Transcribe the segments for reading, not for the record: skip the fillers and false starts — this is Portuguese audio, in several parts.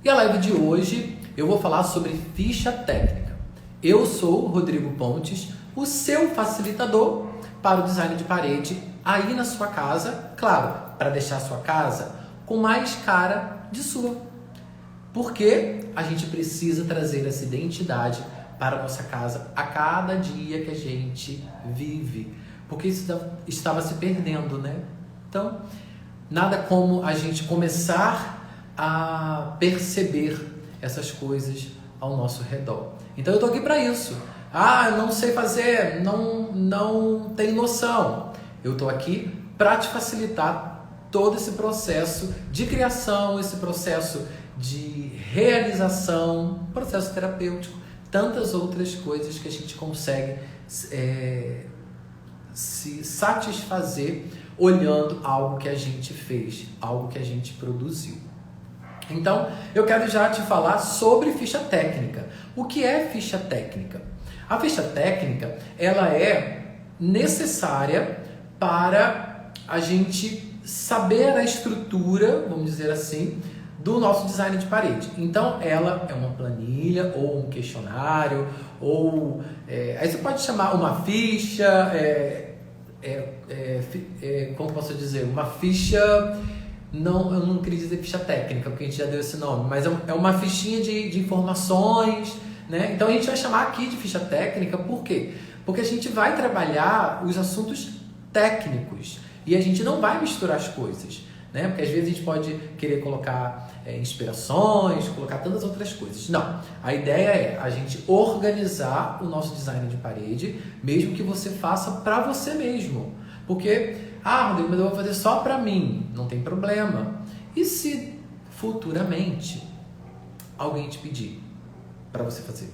E a live de hoje eu vou falar sobre ficha técnica. Eu sou o Rodrigo Pontes, o seu facilitador para o design de parede aí na sua casa, claro, para deixar a sua casa com mais cara de sua. Porque a gente precisa trazer essa identidade para a nossa casa a cada dia que a gente vive. Porque isso estava se perdendo, né? Então, nada como a gente começar a perceber essas coisas ao nosso redor. Então eu tô aqui para isso. Eu não sei fazer, não tenho noção. Eu tô aqui para te facilitar todo esse processo de criação, esse processo de realização, processo terapêutico, tantas outras coisas que a gente consegue se satisfazer olhando algo que a gente fez, algo que a gente produziu. Então, eu quero já te falar sobre ficha técnica. O que é ficha técnica? A ficha técnica, ela é necessária para a gente saber a estrutura, vamos dizer assim, do nosso design de parede. Então, ela é uma planilha ou um questionário, ou aí você pode chamar uma ficha, como posso dizer, uma ficha. Não, eu não queria dizer ficha técnica, porque a gente já deu esse nome, mas é uma fichinha de informações, né? Então a gente vai chamar aqui de ficha técnica, por quê? Porque a gente vai trabalhar os assuntos técnicos e a gente não vai misturar as coisas, né? Porque às vezes a gente pode querer colocar inspirações, colocar tantas outras coisas. Não, a ideia é a gente organizar o nosso design de parede, mesmo que você faça para você mesmo. Porque, Rodrigo, mas eu vou fazer só para mim. Não tem problema. E se futuramente alguém te pedir para você fazer?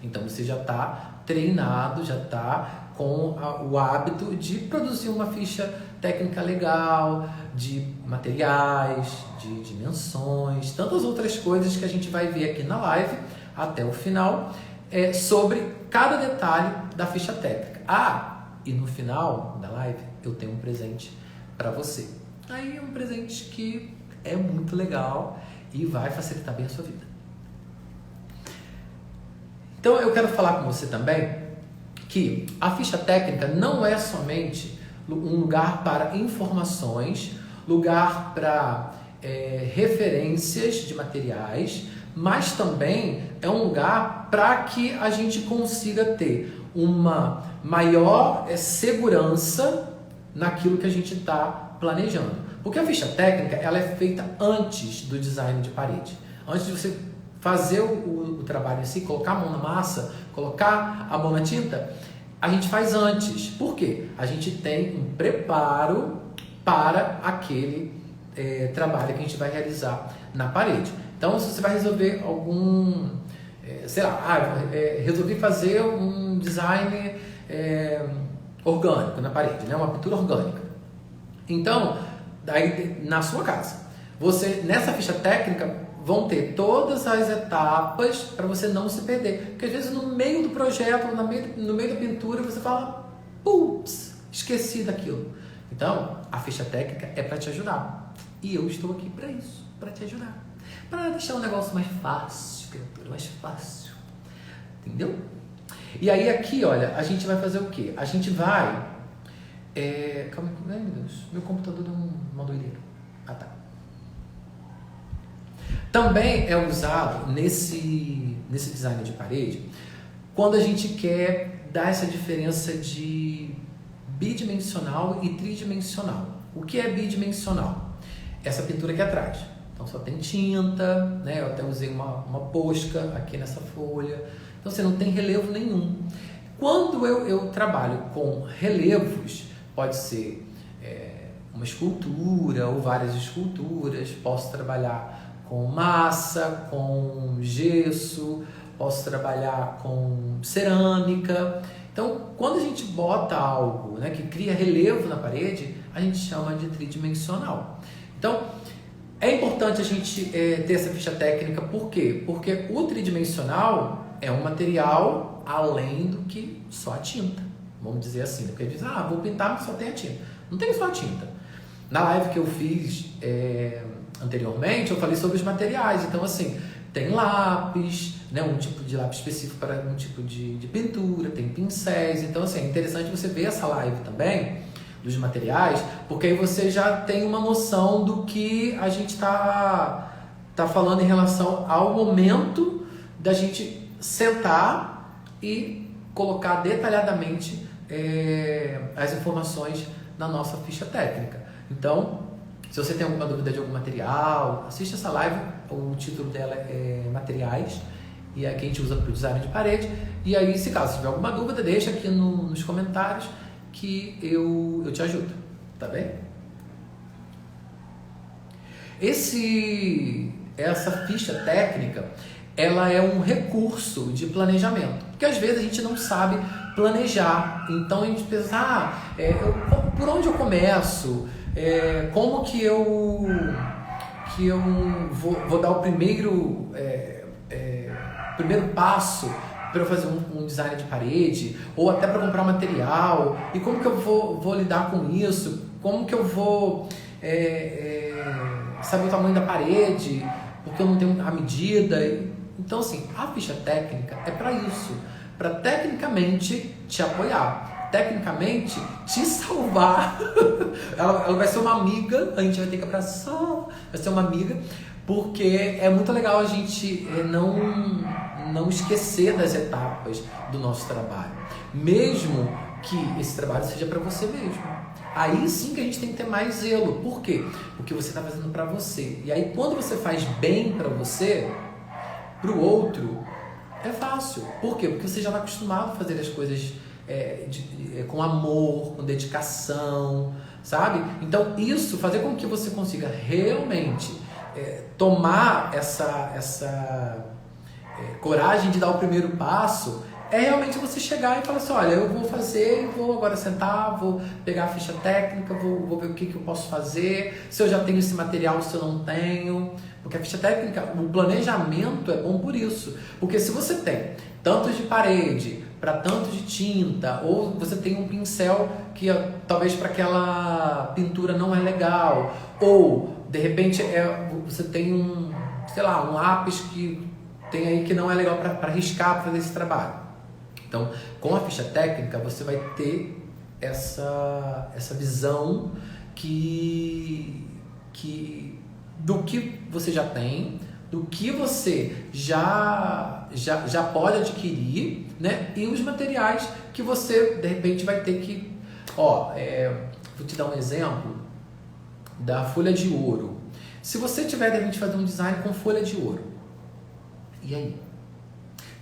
Então você já está treinado, já está com o hábito de produzir uma ficha técnica legal, de materiais, de dimensões, tantas outras coisas que a gente vai ver aqui na live até o final, sobre cada detalhe da ficha técnica. E no final da live eu tenho um presente para você. Aí é um presente que é muito legal e vai facilitar bem a sua vida. Então eu quero falar com você também que a ficha técnica não é somente um lugar para informações, lugar para referências de materiais, mas também é um lugar para que a gente consiga ter uma maior segurança naquilo que a gente está planejando. Porque a ficha técnica ela é feita antes do design de parede. Antes de você fazer o trabalho em si, colocar a mão na massa, colocar a mão na tinta, a gente faz antes. Por quê? A gente tem um preparo para aquele trabalho que a gente vai realizar na parede. Então, se você vai resolver resolvi fazer um design orgânico na parede, né? Uma pintura orgânica. Então, daí na sua casa, você nessa ficha técnica vão ter todas as etapas para você não se perder. Porque às vezes no meio do projeto, no meio da pintura, você fala, putz, esqueci daquilo. Então, a ficha técnica é para te ajudar. E eu estou aqui para isso, para te ajudar. Para deixar o negócio mais fácil, criatura, mais fácil. Entendeu? E aí aqui, olha, a gente vai fazer o quê? A gente vai... Calma aí, meu Deus, meu computador deu uma doideira. Tá. Também é usado nesse design de parede quando a gente quer dar essa diferença de bidimensional e tridimensional. O que é bidimensional? Essa pintura aqui atrás. Então só tem tinta, né? Eu até usei uma posca aqui nessa folha. Então você não tem relevo nenhum. Quando eu trabalho com relevos, pode ser uma escultura ou várias esculturas, posso trabalhar com massa, com gesso, posso trabalhar com cerâmica. Então, quando a gente bota algo, né, que cria relevo na parede, a gente chama de tridimensional. Então, é importante a gente ter essa ficha técnica, por quê? Porque o tridimensional é um material além do que só a tinta, vamos dizer assim. Porque diz, vou pintar, mas só tem a tinta. Não tem só a tinta. Na live que eu fiz anteriormente, eu falei sobre os materiais. Então, assim, tem lápis, né, um tipo de lápis específico para um tipo de pintura, tem pincéis. Então, assim, é interessante você ver essa live também dos materiais, porque aí você já tem uma noção do que a gente tá falando em relação ao momento da gente sentar e colocar detalhadamente as informações na nossa ficha técnica. Então, se você tem alguma dúvida de algum material, assista essa live, o título dela é Materiais, e é que a gente usa para o design de parede. E aí, se caso tiver alguma dúvida, deixa aqui nos comentários que eu te ajudo, tá bem? Essa ficha técnica, ela é um recurso de planejamento, porque às vezes a gente não sabe planejar, então a gente pensa, por onde eu começo? Como que eu vou dar o primeiro passo para eu fazer um design de parede, ou até para comprar material, e como que eu vou lidar com isso, como que eu vou saber o tamanho da parede, porque eu não tenho a medida. Então, assim, a ficha técnica é para isso, para tecnicamente te apoiar, tecnicamente te salvar. ela vai ser uma amiga, a gente vai ter que abraçar, vai ser uma amiga, porque é muito legal a gente não esquecer das etapas do nosso trabalho, mesmo que esse trabalho seja para você mesmo. Aí sim que a gente tem que ter mais zelo. Por quê? Porque você está fazendo para você. E aí quando você faz bem para você, para o outro, é fácil. Por quê? Porque você já está acostumado a fazer as coisas com amor, com dedicação, sabe? Então isso, fazer com que você consiga realmente tomar essa coragem de dar o primeiro passo, é realmente você chegar e falar assim, olha, eu vou fazer, vou agora sentar, vou pegar a ficha técnica, vou ver o que eu posso fazer, se eu já tenho esse material, se eu não tenho. Porque a ficha técnica, o planejamento é bom por isso. Porque se você tem tantos de parede, para tanto de tinta, ou você tem um pincel que talvez para aquela pintura não é legal, ou de repente você tem um lápis que tem aí que não é legal para riscar, para fazer esse trabalho. Então, com a ficha técnica, você vai ter essa visão do que você já tem, do que você já pode adquirir, né? E os materiais que você, de repente, vai ter que... vou te dar um exemplo da folha de ouro. Se você tiver, de repente, fazer um design com folha de ouro, e aí?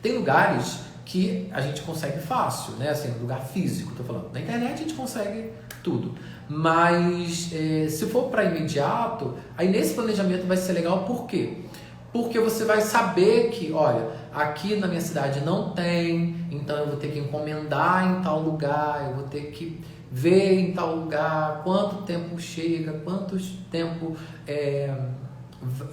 Tem lugares que a gente consegue fácil, né? Assim, lugar físico, tô falando. Na internet a gente consegue tudo. Mas se for para imediato, aí nesse planejamento vai ser legal. Por quê? Porque você vai saber que, olha, aqui na minha cidade não tem, então eu vou ter que encomendar em tal lugar, eu vou ter que ver em tal lugar quanto tempo chega, quanto tempo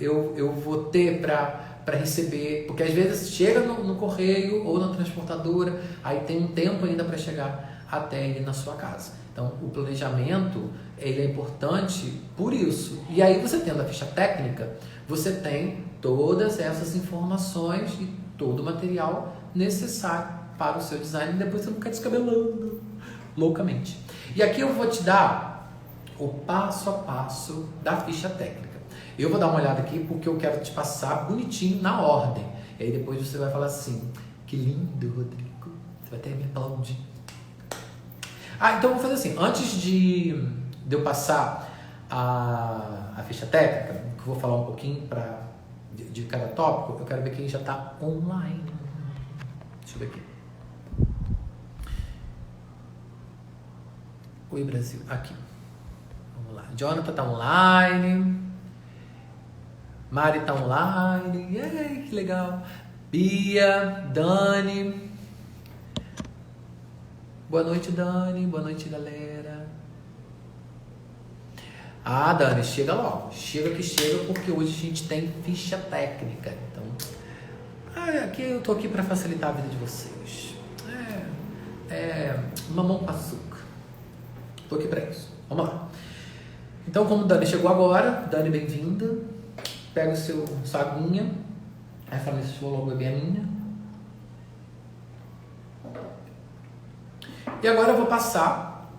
eu vou ter para receber, porque às vezes chega no correio ou na transportadora, aí tem um tempo ainda para chegar até ele na sua casa. Então, o planejamento, ele é importante por isso. E aí, você tendo a ficha técnica, você tem todas essas informações e todo o material necessário para o seu design, e depois você não ficar descabelando loucamente. E aqui eu vou te dar o passo a passo da ficha técnica. Eu vou dar uma olhada aqui porque eu quero te passar bonitinho na ordem. E aí depois você vai falar assim, que lindo, Rodrigo. Você vai até me aplaudir. Então eu vou fazer assim, antes de eu passar a ficha técnica, que eu vou falar um pouquinho de cada tópico, eu quero ver quem já está online. Deixa eu ver aqui. Oi, Brasil. Aqui. Vamos lá. Jonathan tá online. Mari tá online. Ei, que legal. Bia, Dani. Boa noite, Dani. Boa noite, galera. Dani, chega logo. Chega que chega, porque hoje a gente tem ficha técnica. Então, aqui eu tô aqui para facilitar a vida de vocês. Mamão com açúcar. Tô aqui para isso. Vamos lá. Então, como Dani chegou agora, Dani, bem-vinda. Pega o sua aguinha. Aí fala, se for logo beber a minha. E agora eu vou passar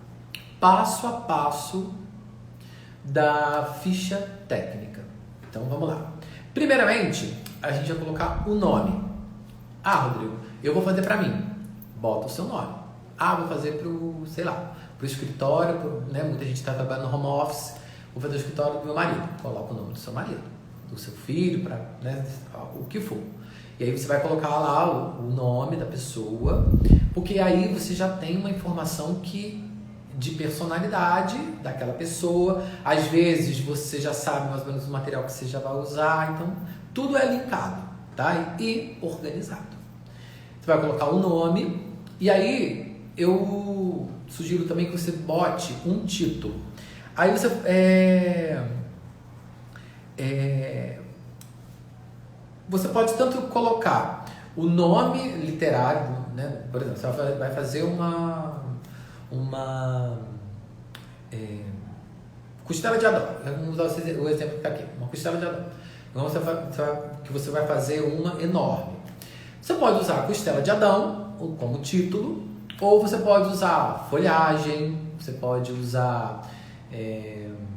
passo a passo da ficha técnica. Então, vamos lá. Primeiramente, a gente vai colocar o nome. Ah, Rodrigo, eu vou fazer pra mim. Bota o seu nome. Ah, vou fazer pro, sei lá, pro escritório, né? Muita gente está trabalhando no home office. Vou fazer o escritório do meu marido. Coloca o nome do seu marido, do seu filho, para, né, o que for. E aí você vai colocar lá o nome da pessoa, porque aí você já tem uma informação de personalidade daquela pessoa. Às vezes você já sabe mais ou menos o material que você já vai usar. Então, tudo é linkado, tá? E organizado. Você vai colocar o nome e aí eu sugiro também que você bote um título. Aí você você pode tanto colocar o nome literário, né? Por exemplo, você vai fazer uma costela de Adão. Vamos usar o exemplo que está aqui, uma costela de Adão. Então você vai fazer uma enorme. Você pode usar a costela de Adão como título, ou você pode usar folhagem, você pode usar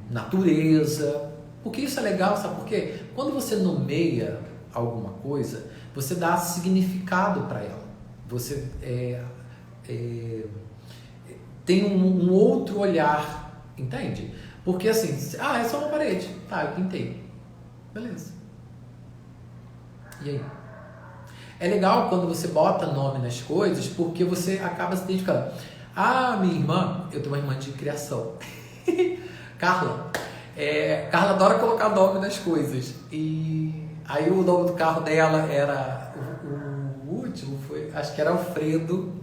natureza. Porque isso é legal, sabe por quê? Quando você nomeia alguma coisa, você dá significado para ela. Você tem um outro olhar, entende? Porque assim, é só uma parede. Tá, eu pintei. Beleza. E aí? É legal quando você bota nome nas coisas, porque você acaba se identificando. Ah, minha irmã, eu tenho uma irmã de criação. Carla. Carla adora colocar nome nas coisas. E aí o nome do carro dela era... O último foi... Acho que era Alfredo.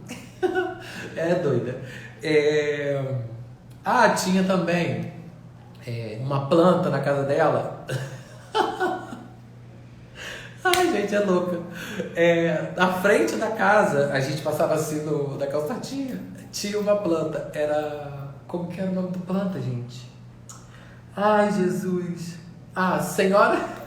É doida. Tinha também uma planta na casa dela. Ai, gente, é louca. Na frente da casa, a gente passava assim da calçadinha, tinha uma planta. Como que era o nome da planta, gente? Ai, Jesus. Senhora...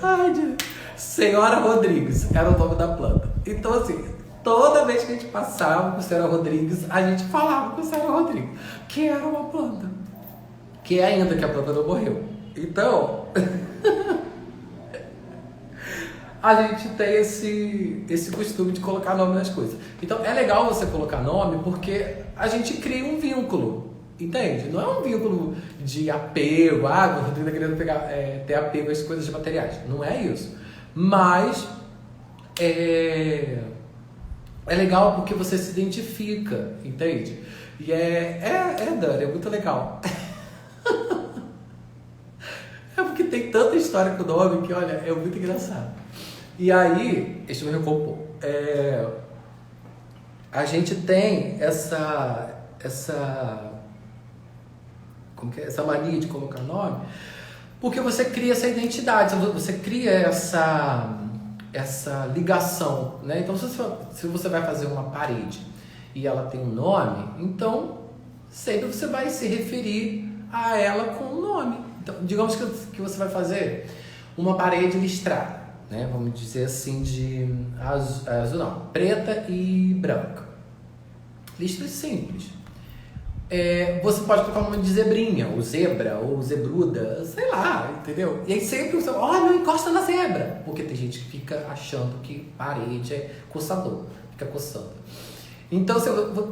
Ai, Deus. Senhora Rodrigues era o nome da planta. Então, assim, toda vez que a gente passava com a Senhora Rodrigues, a gente falava com a Senhora Rodrigues, que era uma planta. Que é ainda que a planta não morreu. Então, a gente tem esse costume de colocar nome nas coisas. Então, é legal você colocar nome porque a gente cria um vínculo. Entende? Não é um vínculo de apego, o Rodrigo está querendo ter apego às coisas materiais. Não é isso. Mas é legal porque você se identifica, entende? E Dani, é muito legal. É porque tem tanta história com o nome que, olha, é muito engraçado. E aí, deixa eu me recompor. A gente tem essa mania de colocar nome, porque você cria essa identidade, você cria essa ligação, né? Então, se você vai fazer uma parede e ela tem um nome, então sempre você vai se referir a ela com um nome. Então, digamos que você vai fazer uma parede listrada, né? Vamos dizer assim, de azul não, preta e branca. Listra simples. Você pode colocar o nome de zebrinha, ou zebra, ou zebruda, sei lá, entendeu? E aí sempre você, não encosta na zebra, porque tem gente que fica achando que parede é coçador, fica coçando. Então,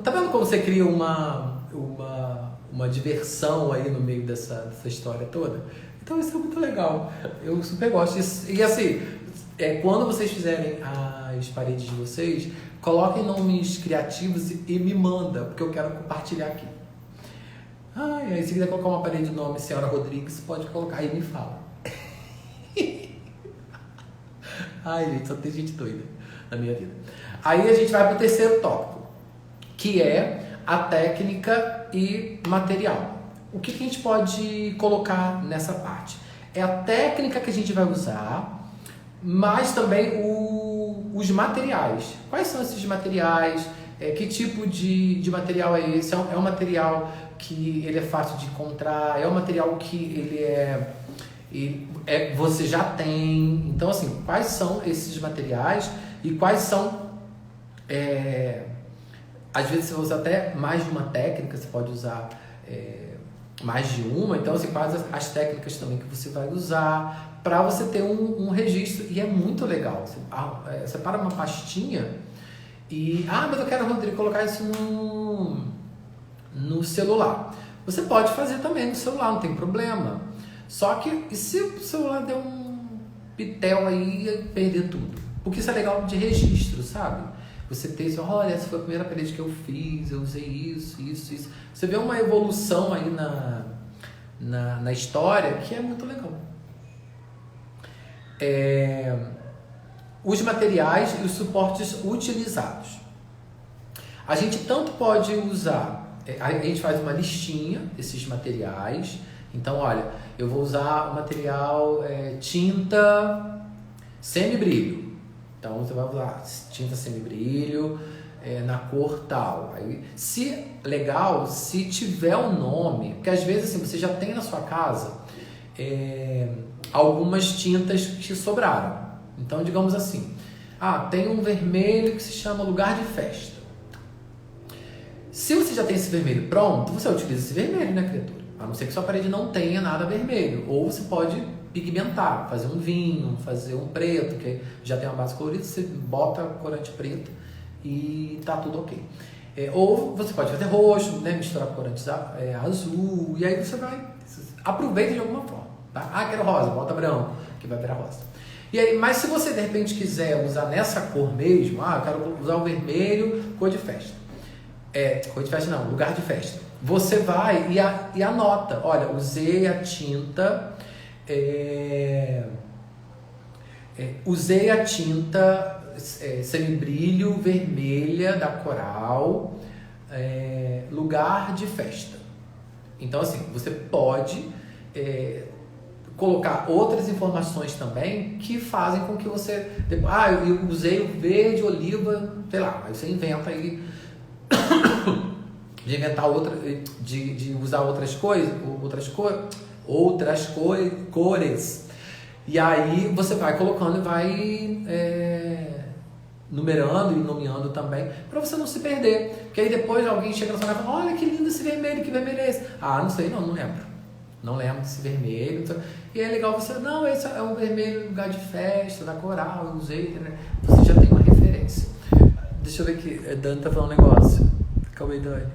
tá vendo como você cria uma diversão aí no meio dessa história toda? Então isso é muito legal, eu super gosto disso. E assim, quando vocês fizerem as paredes de vocês, coloquem nomes criativos e me manda, porque eu quero compartilhar aqui. Aí se quiser colocar uma parede de nome Senhora Rodrigues, pode colocar aí e me fala. Ai, gente, só tem gente doida na minha vida. Aí a gente vai para o terceiro tópico, que é a técnica e material. O que a gente pode colocar nessa parte? É a técnica que a gente vai usar, mas também os materiais. Quais são esses materiais? Que tipo de material é esse? É um material que ele é fácil de encontrar? É um material que você já tem? Então, assim, quais são esses materiais e quais são... às vezes você usa até mais de uma técnica, você pode usar mais de uma. Então, assim, quais as técnicas também que você vai usar para você ter um registro. E é muito legal. Você separa uma pastinha e... mas eu quero, Rodrigo, colocar isso no celular. Você pode fazer também no celular, não tem problema. Só que, e se o celular der um pitel aí e perder tudo? Porque isso é legal de registro, sabe? Você ter isso, olha, essa foi a primeira parede que eu fiz, eu usei isso. Você vê uma evolução aí na história que é muito legal. Os materiais e os suportes utilizados. A gente tanto pode usar, a gente faz uma listinha desses materiais. Então, olha, eu vou usar o material tinta semibrilho. Então, você vai usar tinta semibrilho na cor tal. Aí, se tiver um nome, porque às vezes assim, você já tem na sua casa algumas tintas que sobraram. Então, digamos assim, tem um vermelho que se chama lugar de festa. Se você já tem esse vermelho pronto, você utiliza esse vermelho, né, criatura? A não ser que sua parede não tenha nada vermelho. Ou você pode pigmentar, fazer um vinho, fazer um preto, que já tem uma base colorida, você bota corante preto e tá tudo ok. Ou você pode fazer roxo, né, misturar corantes azul, e aí você vai, aproveita de alguma forma. Tá? Quero rosa, bota branco, que vai virar rosa. E aí, mas se você de repente quiser usar nessa cor mesmo, eu quero usar o vermelho, cor de festa. Cor de festa não, lugar de festa. Você vai e anota, olha, usei a tinta, semibrilho vermelha da Coral, lugar de festa. Então, assim, você pode colocar outras informações também que fazem com que você... eu usei o verde oliva, sei lá, aí você inventa aí de inventar de usar outras cores. E aí você vai colocando e vai numerando e nomeando também, para você não se perder. Porque aí depois alguém chega na sua casa e fala, olha que lindo esse vermelho, que vermelho é esse? Não sei, não lembro. Não lembro desse vermelho. E é legal você, não, esse é um vermelho lugar de festa, da Coral, eu usei, né? Você já tem uma referência. Deixa eu ver aqui, Dani tá falando um negócio. Calma aí, Dani.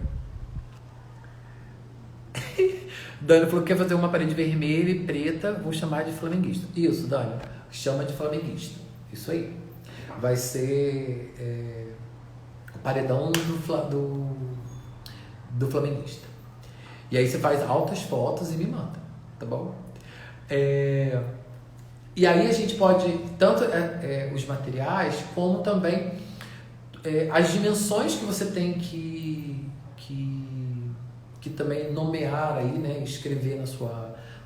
Dani falou que quer fazer uma parede vermelha e preta, vou chamar de flamenguista. Isso, Dani, chama de flamenguista. Isso aí. Vai ser o paredão do flamenguista. E aí você faz altas fotos e me manda, tá bom? E aí a gente pode, tanto os materiais, como também as dimensões que você tem que também nomear aí, né? Escrever na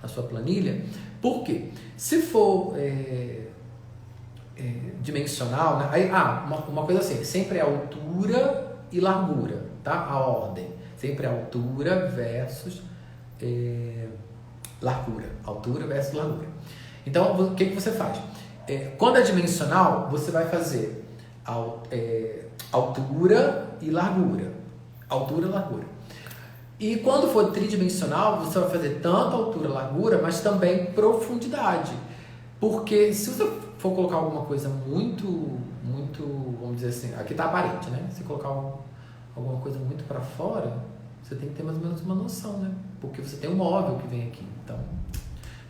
sua planilha. Por quê? Se for dimensional, né? Aí, uma coisa assim, sempre é altura e largura, tá? A ordem. Sempre é altura versus largura. Altura versus largura. Então, o que você faz? Quando é dimensional, você vai fazer altura e largura. Altura e largura. E quando for tridimensional, você vai fazer tanto altura e largura, mas também profundidade. Porque se você for colocar alguma coisa muito, vamos dizer assim, aqui está aparente, né? Se colocar alguma coisa muito para fora, você tem que ter mais ou menos uma noção, né? Porque você tem um móvel que vem aqui. Então,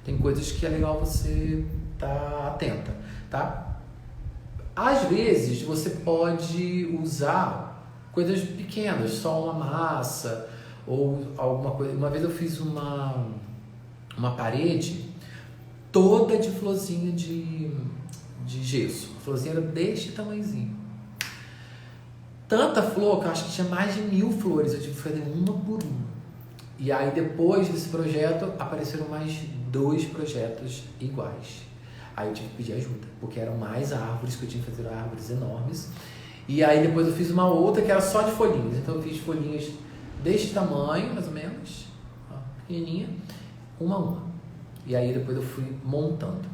tem coisas que é legal você estar atenta, tá? Às vezes, você pode usar coisas pequenas, só uma massa ou alguma coisa. Uma vez eu fiz uma parede toda de florzinha de gesso. A florzinha era deste tamanhozinho. Tanta flor que eu acho que tinha mais de 1000 flores. Eu tive que fazer uma por uma. E aí depois desse projeto apareceram mais 2 projetos iguais. Aí eu tive que pedir ajuda, porque eram mais árvores que eu tinha que fazer, árvores enormes. E aí depois eu fiz uma outra que era só de folhinhas. Então eu fiz folhinhas deste tamanho, mais ou menos, ó, pequenininha, uma a uma. E aí depois eu fui montando.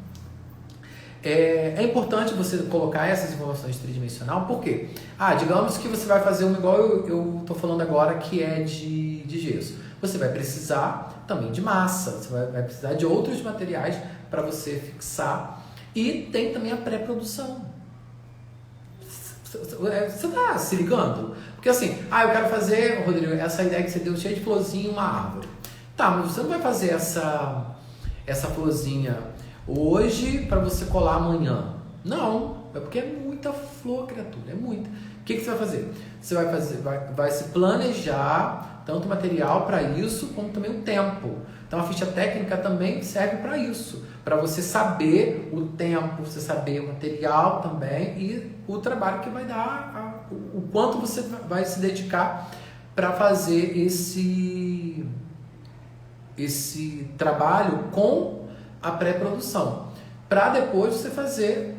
É importante você colocar essas informações tridimensional, por quê? Digamos que você vai fazer uma igual eu tô falando agora, que é de gesso. Você vai precisar também de massa, você vai precisar de outros materiais para você fixar. E tem também a pré-produção. Você tá se ligando? Porque assim, eu quero fazer, Rodrigo, essa ideia que você deu cheia de florzinha em uma árvore. Tá, mas você não vai fazer essa florzinha hoje para você colar amanhã. Não, é porque é muita flor, criatura, é muita. O que você vai fazer? Você vai se planejar tanto o material para isso, como também o tempo. Então a ficha técnica também serve para isso, para você saber o tempo, você saber o material também e o trabalho que vai dar, o quanto você vai se dedicar para fazer esse trabalho com a pré-produção, para depois você fazer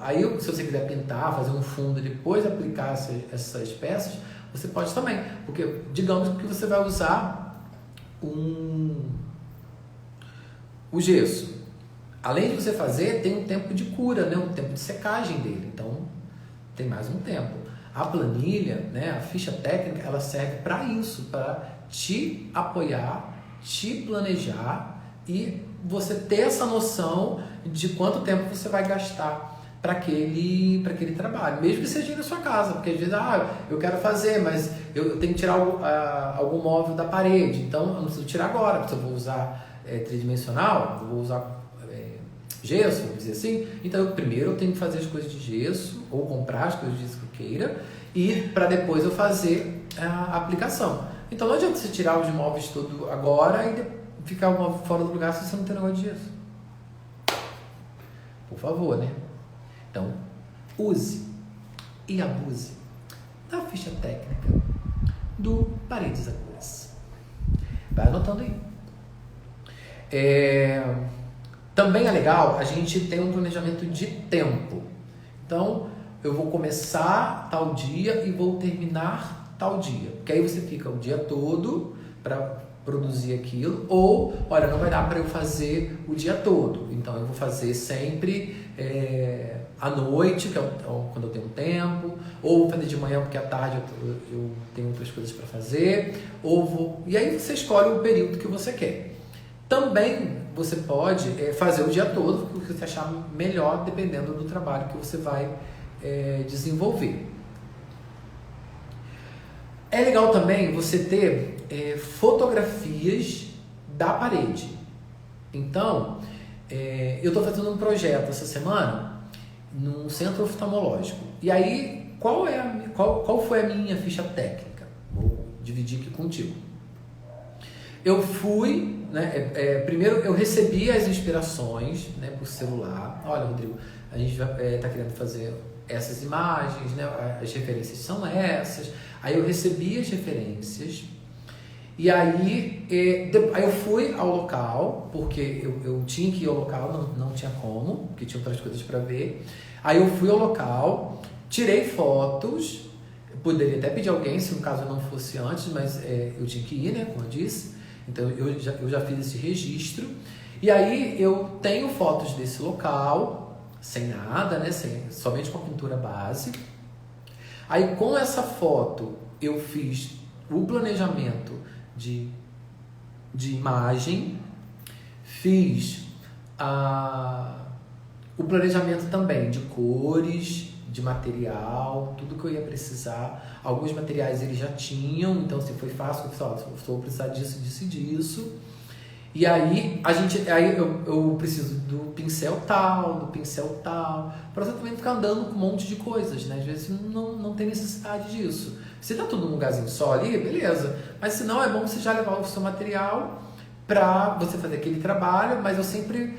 aí se você quiser pintar, fazer um fundo e depois aplicar essas peças, você pode também, porque digamos que você vai usar o gesso, além de você fazer, tem um tempo de cura, né? Um tempo de secagem dele, então tem mais um tempo. A planilha, né? A ficha técnica, ela serve para isso, para te apoiar, te planejar e você ter essa noção de quanto tempo você vai gastar para aquele trabalho, mesmo que seja na sua casa, porque às vezes, eu quero fazer, mas eu tenho que tirar algum móvel da parede, então eu não preciso tirar agora, porque eu vou usar tridimensional, eu vou usar gesso, vamos dizer assim, então primeiro eu tenho que fazer as coisas de gesso, ou comprar as coisas de gesso que eu queira, e para depois eu fazer a aplicação. Então não adianta você tirar os móveis todos agora e ficar o móvel fora do lugar se você não tem negócio de gesso. Por favor, né? Então, use e abuse da ficha técnica do Paredes Acuras. Vai anotando aí. Também é legal a gente ter um planejamento de tempo. Então, eu vou começar tal dia e vou terminar tal dia. Porque aí você fica o dia todo para produzir aquilo. Ou, olha, não vai dar para eu fazer o dia todo. Então, eu vou fazer sempre à noite, que é quando eu tenho tempo. Ou vou fazer de manhã, porque à tarde eu tenho outras coisas para fazer. E aí você escolhe o período que você quer. Também você pode fazer o dia todo, o que você achar melhor, dependendo do trabalho que você vai desenvolver. É legal também você ter fotografias da parede. Então, eu estou fazendo um projeto essa semana num centro oftalmológico. E aí, qual foi a minha ficha técnica? Vou dividir aqui contigo. Eu fui, né, primeiro eu recebi as inspirações, né, por celular. Olha, Rodrigo, a gente está querendo fazer essas imagens, né, as referências são essas. Aí eu recebi as referências e aí eu fui ao local, porque eu tinha que ir ao local, não tinha como, porque tinha outras coisas para ver. Aí eu fui ao local, tirei fotos, eu poderia até pedir alguém, se no caso não fosse antes, mas eu tinha que ir, né, como eu disse. Então eu já fiz esse registro. E aí eu tenho fotos desse local, sem nada, né, somente com a pintura base. Aí com essa foto eu fiz o planejamento de imagem, fiz o planejamento também de cores, de material, tudo que eu ia precisar. Alguns materiais eles já tinham, então se foi fácil, eu falei, vou precisar disso, disso e disso. E aí eu preciso do pincel tal, para você também ficar andando com um monte de coisas, né? Às vezes não tem necessidade disso. Se tá tudo num lugarzinho só ali, beleza. Mas se não, é bom você já levar o seu material para você fazer aquele trabalho. Mas eu sempre,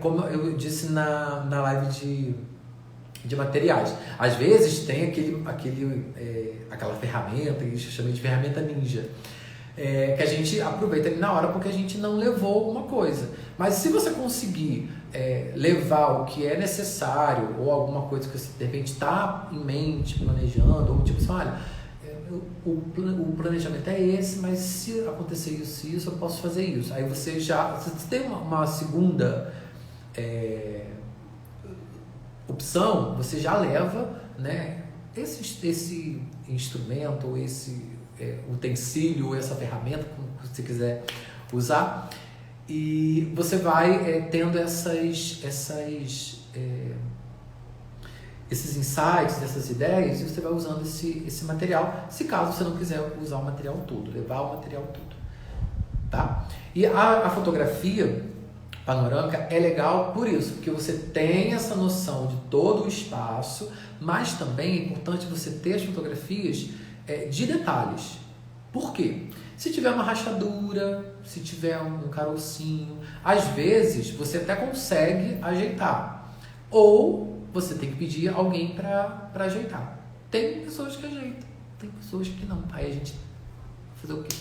como eu disse na live de materiais, às vezes tem aquela ferramenta que eu chamei de ferramenta ninja. que a gente aproveita ali na hora porque a gente não levou alguma coisa. Mas se você conseguir levar o que é necessário ou alguma coisa que você de repente está em mente, planejando, ou tipo assim, olha, o planejamento é esse, mas se acontecer isso e isso, eu posso fazer isso. Aí você tem uma segunda opção, você já leva, né, esse instrumento, ou esse utensílio, ou essa ferramenta, como você quiser usar, e você vai tendo esses insights, essas ideias, e você vai usando esse material, se caso você não quiser usar o material todo, levar o material todo, tá? E a fotografia panorâmica é legal por isso, porque você tem essa noção de todo o espaço, mas também é importante você ter as fotografias de detalhes. Por quê? Se tiver uma rachadura, se tiver um carocinho, às vezes você até consegue ajeitar, ou você tem que pedir alguém para ajeitar. Tem pessoas que ajeitam, tem pessoas que não. Aí a gente fazer o quê?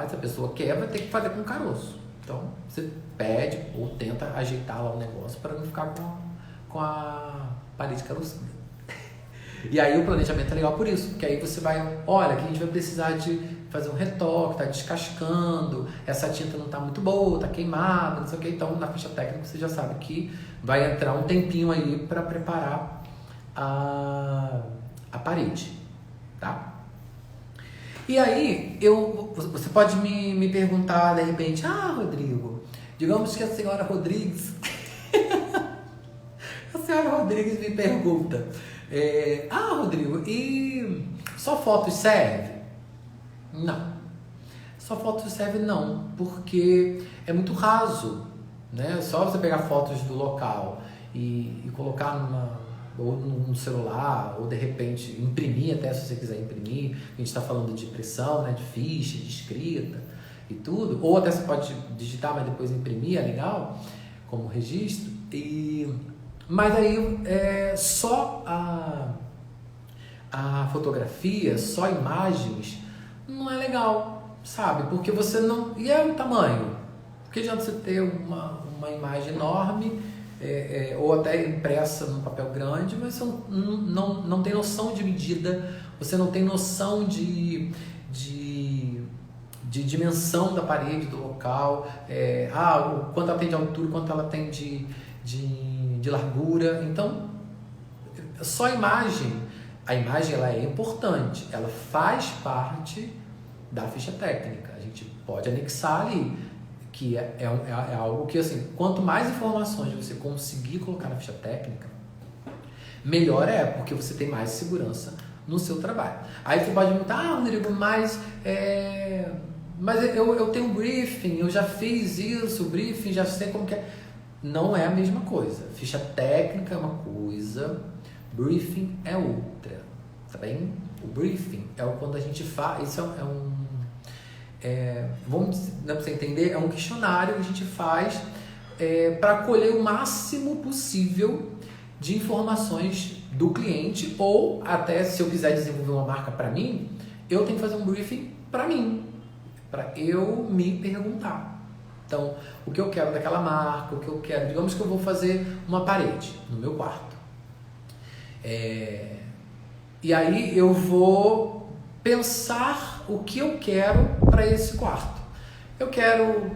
Se a pessoa quer, vai ter que fazer com caroço. Então você pede ou tenta ajeitar lá o negócio para não ficar com a parede carocinha. E aí o planejamento é legal por isso, porque aí você vai, olha, aqui a gente vai precisar de fazer um retoque, tá descascando, essa tinta não tá muito boa, tá queimada, não sei o que. Então na ficha técnica você já sabe que vai entrar um tempinho aí para preparar a parede, tá? E aí você pode me perguntar de repente, Rodrigo, digamos que a senhora Rodrigues a senhora Rodrigues me pergunta, Rodrigo, e só fotos serve? Não. Só fotos serve não, porque é muito raso, né? Só você pegar fotos do local e colocar ou num celular, ou de repente imprimir, até se você quiser imprimir. A gente está falando de impressão, né? De ficha, de escrita e tudo. Ou até você pode digitar, mas depois imprimir, é legal, como registro. Mas aí só a fotografia, só imagens, não é legal, sabe? Porque você não... E é o tamanho. Porque adianta você ter uma imagem enorme, ou até impressa num papel grande, mas você não tem noção de medida, você não tem noção de dimensão da parede, do local, quanto ela tem de altura, quanto ela tem de largura. Então, só a imagem ela é importante, ela faz parte da ficha técnica. A gente pode anexar ali, que é algo que, assim, quanto mais informações você conseguir colocar na ficha técnica, melhor porque você tem mais segurança no seu trabalho. Aí você pode perguntar, Rodrigo, mas eu tenho um briefing, eu já fiz isso, o briefing, já sei como que é. Não é a mesma coisa. Ficha técnica é uma coisa, briefing é outra, tá bem? O briefing é quando a gente faz, isso vamos dizer, para você entender, é um questionário que a gente faz para colher o máximo possível de informações do cliente, ou até se eu quiser desenvolver uma marca para mim, eu tenho que fazer um briefing para mim, para eu me perguntar. Então, o que eu quero daquela marca, o que eu quero... Digamos que eu vou fazer uma parede no meu quarto. E aí eu vou pensar o que eu quero para esse quarto. Eu quero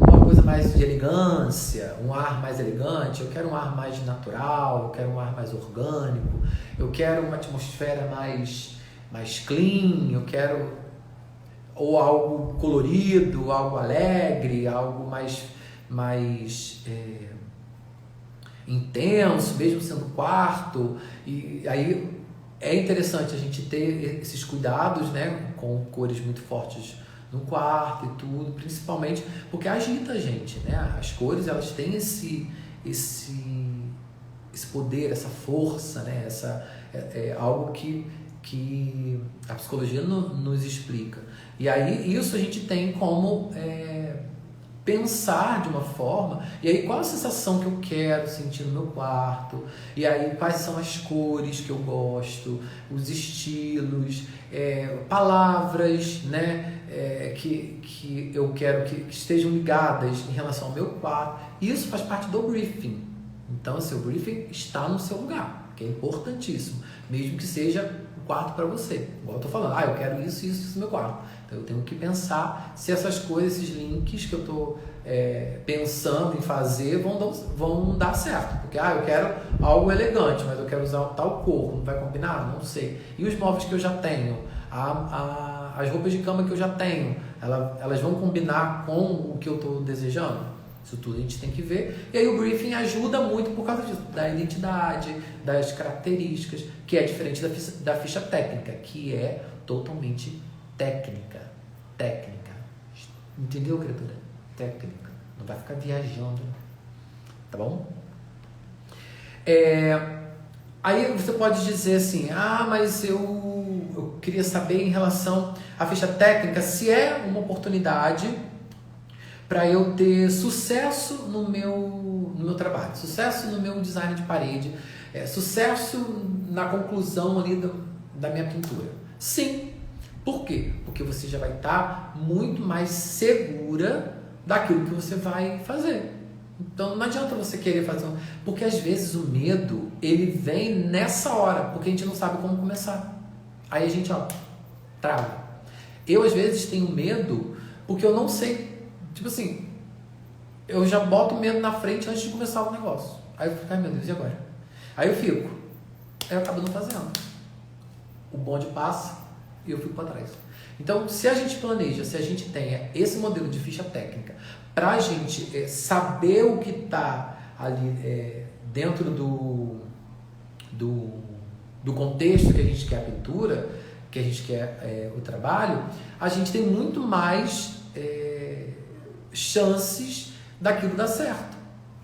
uma coisa mais de elegância, um ar mais elegante, eu quero um ar mais natural, eu quero um ar mais orgânico, eu quero uma atmosfera mais clean, eu quero... ou algo colorido, algo alegre, algo mais intenso, mesmo sendo quarto. E aí é interessante a gente ter esses cuidados, né, com cores muito fortes no quarto e tudo, principalmente porque agita a gente, né? As cores, elas têm esse poder, essa força, né? Algo que a psicologia nos explica. E aí isso a gente tem como pensar de uma forma, e aí qual a sensação que eu quero sentir no meu quarto, e aí quais são as cores que eu gosto, os estilos, palavras, né, que eu quero que estejam ligadas em relação ao meu quarto. Isso faz parte do briefing. Então, assim, o briefing está no seu lugar, que é importantíssimo, mesmo que seja um quarto para você. Igual eu tô falando, eu quero isso no meu quarto. Então, eu tenho que pensar se essas coisas, esses links que eu tô pensando em fazer vão dar certo. Porque, eu quero algo elegante, mas eu quero usar tal cor, não vai combinar? Não sei. E os móveis que eu já tenho? As roupas de cama que eu já tenho, elas vão combinar com o que eu estou desejando? Isso tudo a gente tem que ver. E aí o briefing ajuda muito por causa disso, da identidade, das características, que é diferente da ficha técnica, que é totalmente técnica. Entendeu, criatura? Técnica. Não vai ficar viajando. Tá bom? Aí você pode dizer assim, mas eu queria saber em relação à ficha técnica se é uma oportunidade para eu ter sucesso no meu trabalho, sucesso no meu design de parede, sucesso na conclusão ali da minha pintura. Sim. Por quê? Porque você já vai estar muito mais segura daquilo que você vai fazer. Então não adianta você querer fazer porque às vezes o medo ele vem nessa hora, porque a gente não sabe como começar. Aí a gente trava. Eu às vezes tenho medo porque eu não sei, tipo assim, eu já boto o medo na frente antes de começar o negócio. Aí eu fico, meu Deus, e agora? Aí eu acabo não fazendo. O bonde passa e eu fico para trás. Então, se a gente planeja, se a gente tenha esse modelo de ficha técnica para a gente saber o que está ali dentro do contexto que a gente quer a pintura, que a gente quer o trabalho, a gente tem muito mais chances daquilo dar certo.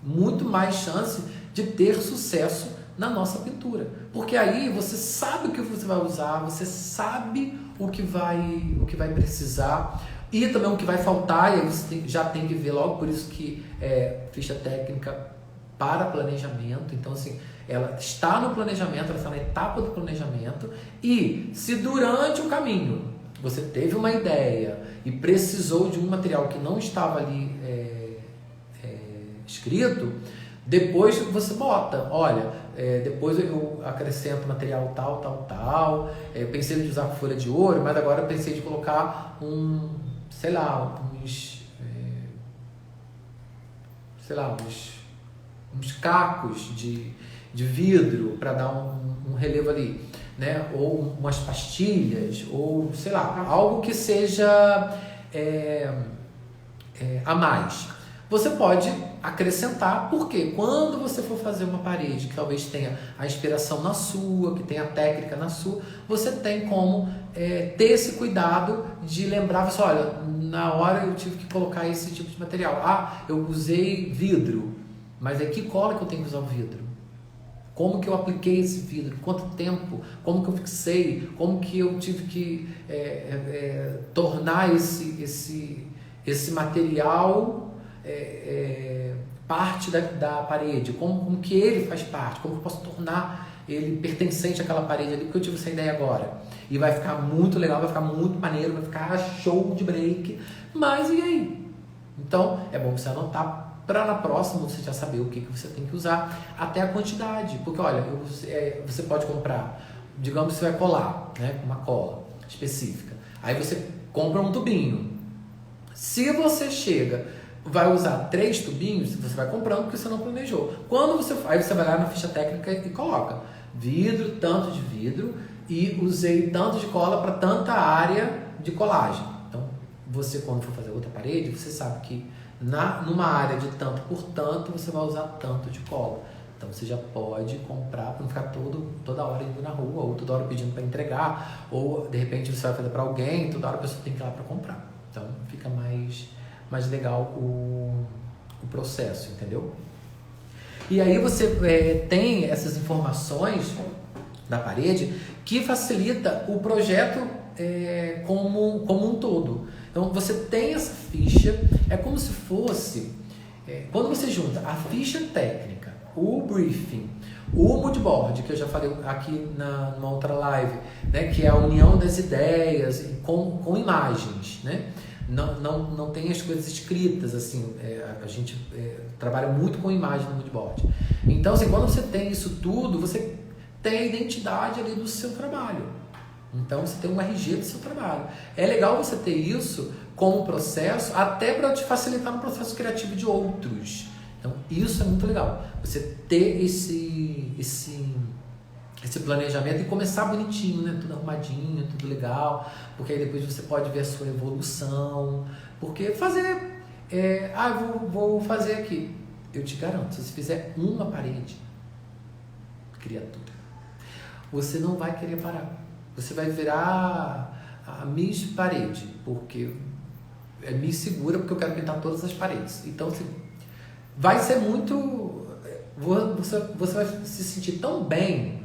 Muito mais chance de ter sucesso na nossa pintura. Porque aí você sabe o que você vai usar, você sabe o que vai precisar e também o que vai faltar, e aí você já tem que ver logo, por isso que ficha técnica para planejamento. Então, assim, ela está no planejamento, ela está na etapa do planejamento, e se durante o caminho você teve uma ideia e precisou de um material que não estava ali escrito, depois você bota, olha, depois eu acrescento material tal, pensei em usar folha de ouro, mas agora eu pensei de colocar uns cacos de vidro para dar um relevo ali, né? Ou umas pastilhas, ou sei lá, algo que seja a mais. Você pode acrescentar, porque quando você for fazer uma parede que talvez tenha a inspiração na sua, que tenha a técnica na sua, você tem como ter esse cuidado de lembrar, você, olha, na hora eu tive que colocar esse tipo de material. Eu usei vidro, mas que cola que eu tenho que usar o vidro? Como que eu apliquei esse vidro? Quanto tempo? Como que eu fixei? Como que eu tive que tornar esse material parte da parede? Como que ele faz parte? Como que eu posso tornar ele pertencente àquela parede ali? Porque eu tive essa ideia agora. E vai ficar muito legal, vai ficar muito maneiro, vai ficar show de break. Mas e aí? Então, é bom você anotar para na próxima você já saber o que você tem que usar, até a quantidade. Porque, olha, você pode comprar, digamos que você vai colar, né, com uma cola específica. Aí você compra um tubinho. Se você vai usar 3 tubinhos, você vai comprando porque você não planejou. Aí você vai lá na ficha técnica e coloca vidro, tanto de vidro, e usei tanto de cola para tanta área de colagem. Então, você quando for fazer outra parede, você sabe que numa área de tanto por tanto, você vai usar tanto de cola. Então, você já pode comprar para não ficar toda hora indo na rua, ou toda hora pedindo para entregar, ou de repente você vai fazer para alguém, toda hora a pessoa tem que ir lá para comprar. Então, fica mais legal o processo, entendeu? E aí você tem essas informações da parede que facilita o projeto como um todo. Então você tem essa ficha, é como se fosse, quando você junta a ficha técnica, o briefing, o mood board, que eu já falei aqui numa outra live, né, que é a união das ideias com imagens, né? Não tem as coisas escritas, assim, a gente trabalha muito com imagem no mood board. Então, assim, quando você tem isso tudo, você tem a identidade ali do seu trabalho. Então, você tem um RG do seu trabalho. É legal você ter isso como processo, até para te facilitar no processo criativo de outros. Então, isso é muito legal. Você ter esse planejamento e começar bonitinho, né? Tudo arrumadinho, tudo legal. Porque aí depois você pode ver a sua evolução. Porque fazer... vou fazer aqui. Eu te garanto, se você fizer uma parede, criatura, você não vai querer parar. Você vai virar a Miss Parede. Porque é Miss Segura, porque eu quero pintar todas as paredes. Então, assim... vai ser muito... Você vai se sentir tão bem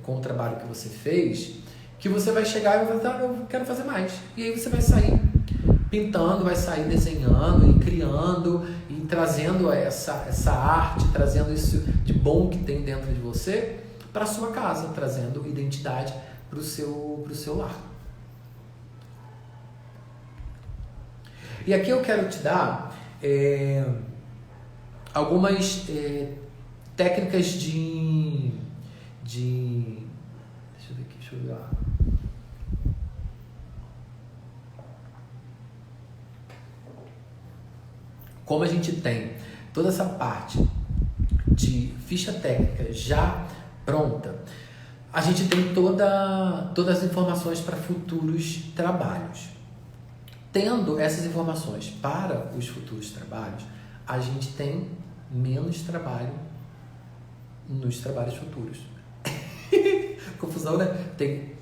com o trabalho que você fez, que você vai chegar e vai falar, eu quero fazer mais. E aí você vai sair pintando, vai sair desenhando e criando e trazendo essa arte, trazendo isso de bom que tem dentro de você para a sua casa, trazendo identidade para o seu lar. E aqui eu quero te dar... algumas técnicas de... Deixa eu ver lá. Como a gente tem toda essa parte de ficha técnica já pronta, a gente tem todas as informações para futuros trabalhos. Tendo essas informações para os futuros trabalhos, a gente tem menos trabalho nos trabalhos futuros. Confusão, né?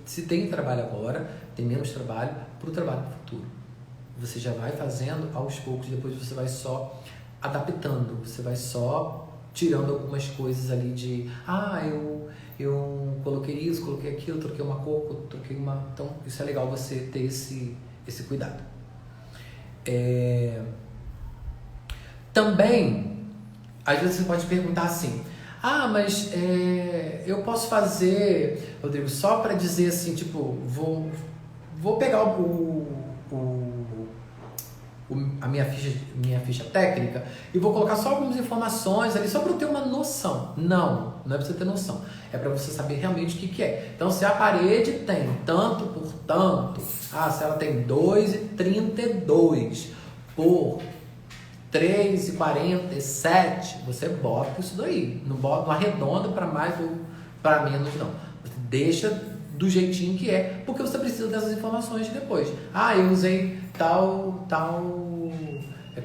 Se tem trabalho agora, tem menos trabalho para o trabalho futuro. Você já vai fazendo aos poucos, depois você vai só adaptando, você vai só tirando algumas coisas ali de... eu coloquei isso, coloquei aquilo, troquei uma cor, troquei uma... Então, isso é legal você ter esse cuidado. Também, às vezes você pode perguntar assim, mas eu posso fazer, Rodrigo, só para dizer assim, tipo, vou pegar a minha ficha técnica e vou colocar só algumas informações ali, só para eu ter uma noção. Não é para você ter noção, é para você saber realmente o que é. Então, se a parede tem tanto por tanto, se ela tem 2,32 por 3,47, você bota isso daí. Não arredonda para mais ou para menos, não. Você deixa do jeitinho que é, porque você precisa dessas informações depois. Eu usei tal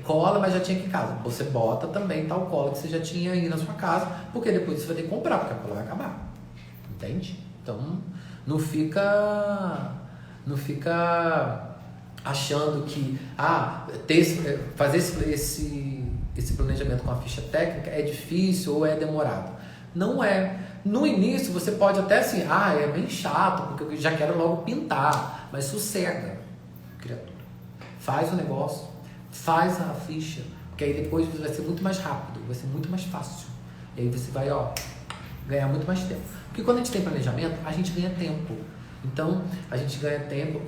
cola, mas já tinha aqui em casa. Você bota também tal cola que você já tinha aí na sua casa, porque depois você vai ter que comprar, porque a cola vai acabar. Entende? Então, não fica achando que fazer esse planejamento com a ficha técnica é difícil ou é demorado. Não é. No início você pode até assim, é bem chato, porque eu já quero logo pintar, mas sossega, criatura. Faz o negócio, faz a ficha, porque aí depois vai ser muito mais rápido, vai ser muito mais fácil. E aí você vai ganhar muito mais tempo. Porque quando a gente tem planejamento, a gente ganha tempo. Então, a gente ganha tempo.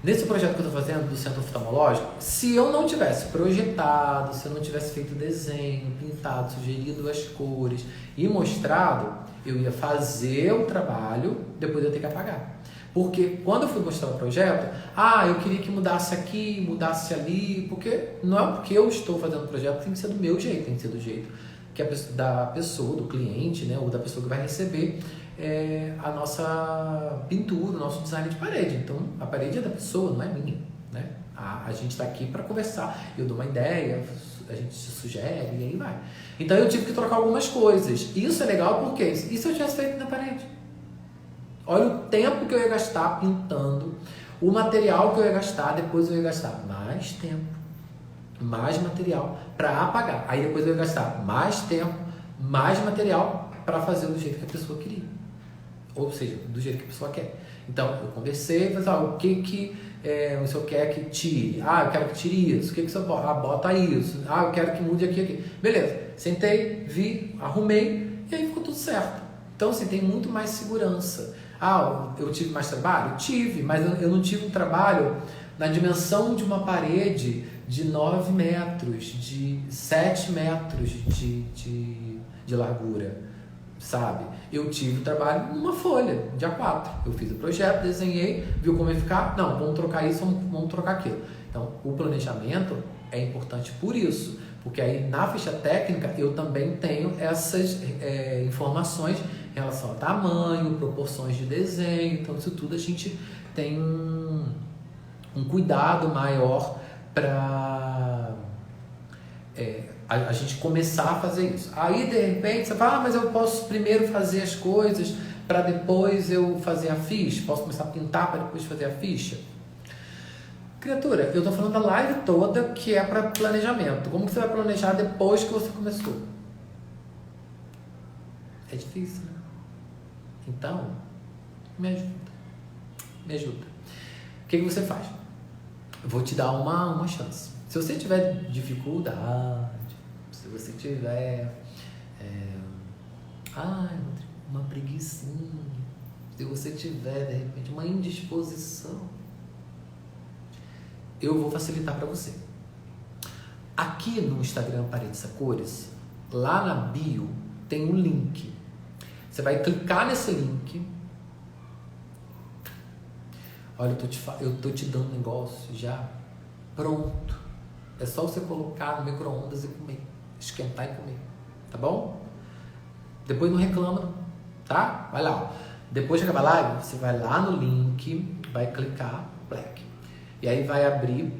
Nesse projeto que eu estou fazendo do Centro Oftalmológico, se eu não tivesse projetado, se eu não tivesse feito desenho, pintado, sugerido as cores e mostrado, eu ia fazer o trabalho, depois eu ia ter que apagar. Porque quando eu fui mostrar o projeto, eu queria que mudasse aqui, mudasse ali, porque não é porque eu estou fazendo o projeto, tem que ser do meu jeito, tem que ser do jeito que da pessoa, do cliente, né, ou da pessoa que vai receber a nossa pintura, o nosso design de parede. Então, a parede é da pessoa, não é minha, né? A gente está aqui para conversar, eu dou uma ideia, a gente se sugere e aí vai. Então, eu tive que trocar algumas coisas. Isso é legal porque e se eu tivesse feito na parede? Olha o tempo que eu ia gastar pintando, o material que eu ia gastar, depois eu ia gastar mais tempo, mais material para apagar. Aí depois eu ia gastar mais tempo, mais material para fazer do jeito que a pessoa queria. Ou seja, do jeito que a pessoa quer. Então, eu conversei, falei, o que o senhor quer que tire? Eu quero que tire isso. O que o senhor bota? Bota isso. Eu quero que mude aqui. Beleza. Sentei, vi, arrumei e aí ficou tudo certo. Então, assim, tem muito mais segurança. Eu tive mais trabalho? Tive, mas eu não tive um trabalho na dimensão de uma parede de 9 metros, de 7 metros de largura, sabe? Eu tive o trabalho numa folha de A4. Eu fiz o projeto, desenhei, viu como ia ficar? Não, vamos trocar isso, vamos trocar aquilo. Então, o planejamento é importante por isso, porque aí na ficha técnica eu também tenho essas informações em relação ao tamanho, proporções de desenho. Então, isso tudo a gente tem um cuidado maior para a gente começar a fazer isso. Aí, de repente, você fala, mas eu posso primeiro fazer as coisas para depois eu fazer a ficha? Posso começar a pintar para depois fazer a ficha? Criatura, eu estou falando da live toda que é para planejamento. Como que você vai planejar depois que você começou? É difícil, né? Então, me ajuda. Me ajuda. O que você faz? Eu vou te dar uma chance. Se você tiver dificuldade, se você tiver uma preguicinha, se você tiver, de repente, uma indisposição, eu vou facilitar para você. Aqui no Instagram Paredes a Cores, lá na bio, tem um link. Você vai clicar nesse link. Olha, eu tô te dando um negócio já pronto. É só você colocar no micro-ondas e comer. Esquentar e comer. Tá bom? Depois não reclama, tá? Vai lá. Ó. Depois de acabar a live, você vai lá no link, vai clicar, black. E aí vai abrir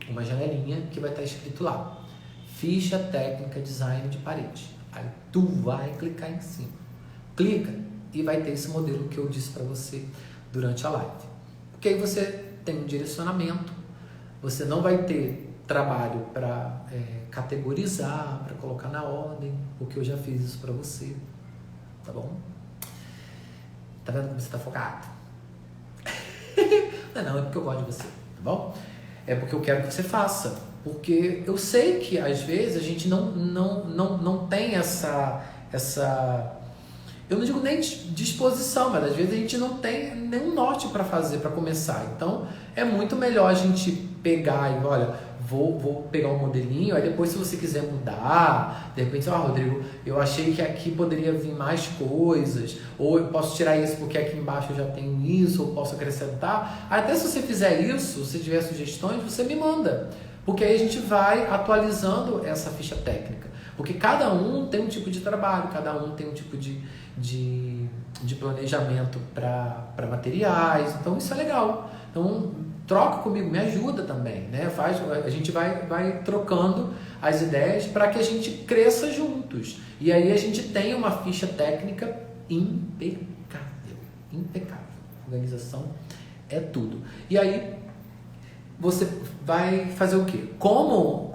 uma janelinha que vai estar escrito lá. Ficha técnica design de parede. Aí tu vai clicar em cima. Clica e vai ter esse modelo que eu disse para você durante a live. Porque aí você tem um direcionamento, você não vai ter trabalho para categorizar, para colocar na ordem, porque eu já fiz isso para você, tá bom? Tá vendo como você tá focado? Não, é porque eu gosto de você, tá bom? É porque eu quero que você faça, porque eu sei que às vezes a gente não tem essa eu não digo nem disposição, mas às vezes a gente não tem nenhum norte para fazer, para começar. Então, é muito melhor a gente pegar e, olha, vou pegar um modelinho, aí depois se você quiser mudar, de repente, Rodrigo, eu achei que aqui poderia vir mais coisas, ou eu posso tirar isso porque aqui embaixo eu já tenho isso, ou posso acrescentar. Até se você fizer isso, se tiver sugestões, você me manda, porque aí a gente vai atualizando essa ficha técnica. Porque cada um tem um tipo de trabalho, cada um tem um tipo de planejamento para materiais, então isso é legal. Então troca comigo, me ajuda também, né? A gente vai trocando as ideias para que a gente cresça juntos. E aí a gente tem uma ficha técnica impecável. Impecável. Organização é tudo. E aí você vai fazer o quê? Como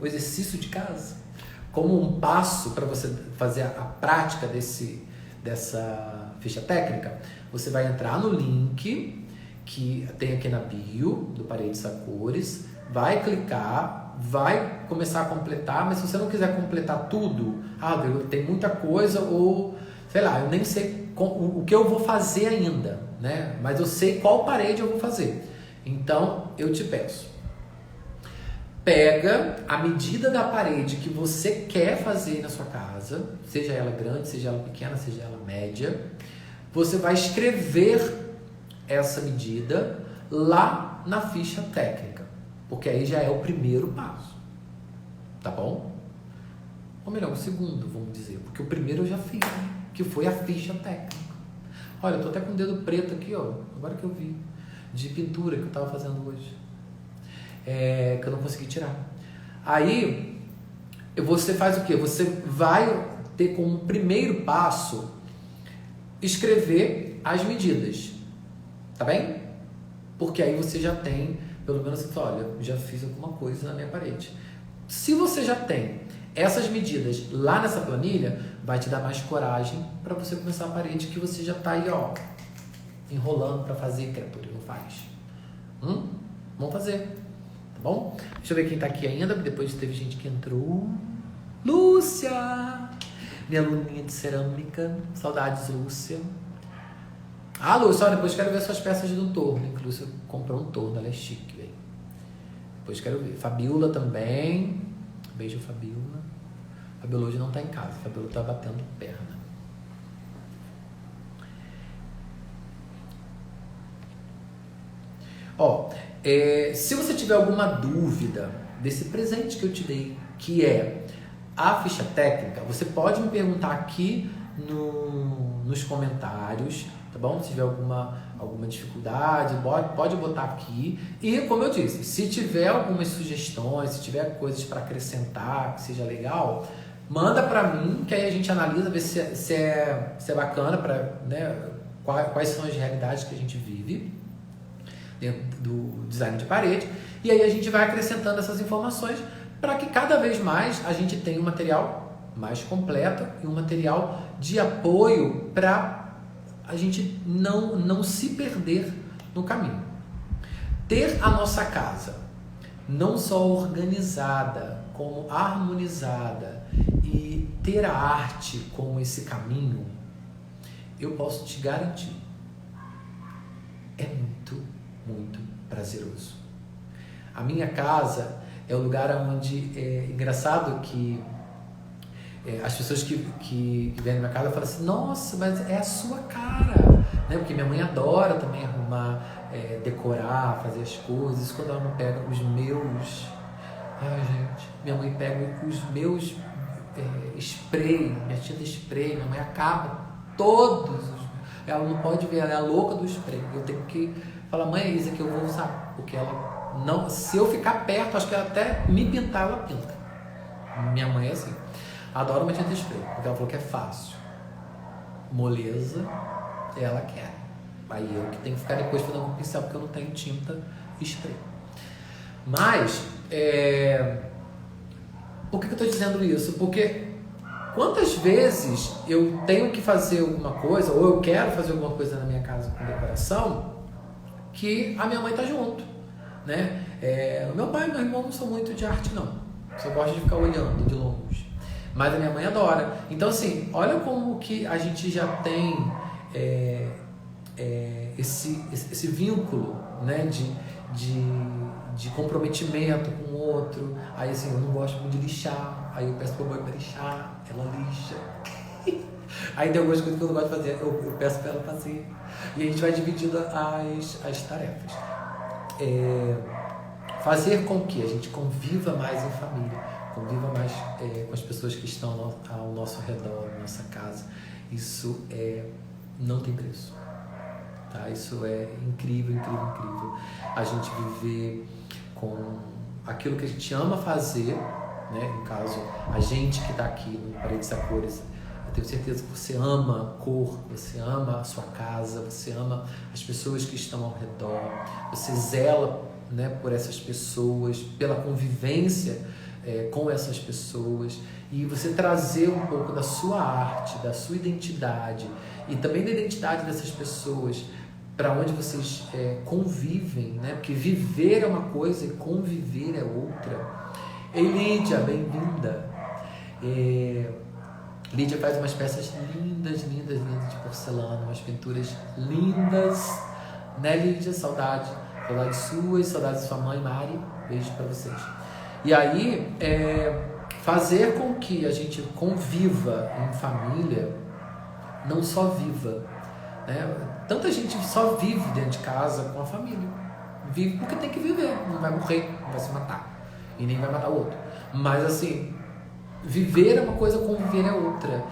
o exercício de casa, como um passo para você fazer a prática dessa ficha técnica, você vai entrar no link que tem aqui na bio do Paredes a Cores, vai clicar, vai começar a completar, mas se você não quiser completar tudo, tem muita coisa, ou sei lá, eu nem sei o que eu vou fazer ainda, né? Mas eu sei qual parede eu vou fazer. Então eu te peço, pega a medida da parede que você quer fazer na sua casa, seja ela grande, seja ela pequena, seja ela média. Você vai escrever essa medida lá na ficha técnica, porque aí já é o primeiro passo, tá bom? Ou melhor, o segundo, vamos dizer, porque o primeiro eu já fiz, né? Que foi a ficha técnica. Olha, eu tô até com o dedo preto aqui, ó, agora que eu vi, de pintura que eu tava fazendo hoje. Que eu não consegui tirar. Aí, você faz o quê? Você vai ter como primeiro passo escrever as medidas, tá bem? Porque aí você já tem, pelo menos você fala, olha, já fiz alguma coisa na minha parede. Se você já tem Essas medidas lá nessa planilha vai te dar mais coragem para você começar a parede que você já tá aí, ó, enrolando para fazer, criatura, não faz. Vamos fazer, tá bom? Deixa eu ver quem tá aqui ainda, depois teve gente que entrou. Lúcia! Minha aluninha de cerâmica, saudades, Lúcia. Ah, Lúcia, depois quero ver suas peças do torno, que Lúcia comprou um torno, ela é chique, velho. Depois quero ver. Fabiola também. Beijo, Fabiola. Fabiola hoje não tá em casa, Fabiola tá batendo perna. Ó, se você tiver alguma dúvida desse presente que eu te dei, que é a ficha técnica, você pode me perguntar aqui nos comentários, tá bom? Se tiver alguma dificuldade, pode botar aqui. E, como eu disse, se tiver algumas sugestões, se tiver coisas para acrescentar, que seja legal, manda para mim, que aí a gente analisa, ver se é bacana, né, quais são as realidades que a gente vive dentro do design de parede, e aí a gente vai acrescentando essas informações para que cada vez mais a gente tenha um material mais completo e um material de apoio para a gente não se perder no caminho. Ter a nossa casa não só organizada, como harmonizada, e ter a arte como esse caminho, eu posso te garantir, é muito prazeroso. A minha casa é o lugar onde é engraçado que as pessoas que vêm na minha casa falam assim, nossa, mas é a sua cara, né? Porque minha mãe adora também arrumar, decorar, fazer as coisas. Quando ela não pega os meus, minha mãe pega os meus spray, minha tinta spray, minha mãe acaba todos ela não pode ver, ela é a louca do spray. Eu tenho que falar, mãe, é isso que eu vou usar, porque ela não, se eu ficar perto, acho que ela até me pintar, ela pinta. Minha mãe é assim, adora uma tinta spray, porque ela falou que é fácil, moleza, ela quer. Aí eu que tenho que ficar depois fazendo com pincel, porque eu não tenho tinta spray. Mas, por que eu estou dizendo isso? Porque quantas vezes eu tenho que fazer alguma coisa, ou eu quero fazer alguma coisa na minha casa com decoração, que a minha mãe está junto, né? Meu pai e meu irmão não são muito de arte, não. Só gosta de ficar olhando de longe. Mas a minha mãe adora. Então, assim, olha como que a gente já tem esse vínculo, né? De comprometimento com o outro. Aí, assim, eu não gosto muito de lixar. Aí eu peço pra mãe pra lixar, ela lixa. Aí tem algumas coisas que eu não gosto de fazer, eu peço pra ela fazer. E a gente vai dividindo as tarefas. Fazer com que a gente conviva mais em família, conviva mais com as pessoas que estão ao nosso redor, na nossa casa. Isso não tem preço. Tá? Isso é incrível, incrível, incrível. A gente viver com aquilo que a gente ama fazer, né? No caso, a gente que está aqui no Paredes a Cores, eu tenho certeza que você ama a cor, você ama a sua casa, você ama as pessoas que estão ao redor, você zela, né, por essas pessoas, pela convivência com essas pessoas, e você trazer um pouco da sua arte, da sua identidade e também da identidade dessas pessoas para onde vocês convivem, né? Porque viver é uma coisa e conviver é outra. Ei, Lídia, bem-vinda. Lídia faz umas peças lindas, lindas, lindas de porcelana, umas pinturas lindas, né, Lídia? Saudade suas, saudade de sua mãe, Mari. Beijo para vocês. E aí, fazer com que a gente conviva em família, não só viva, né? Tanta gente só vive dentro de casa com a família. Vive porque tem que viver, não vai morrer, não vai se matar e nem vai matar o outro. Mas assim, viver é uma coisa, conviver é outra.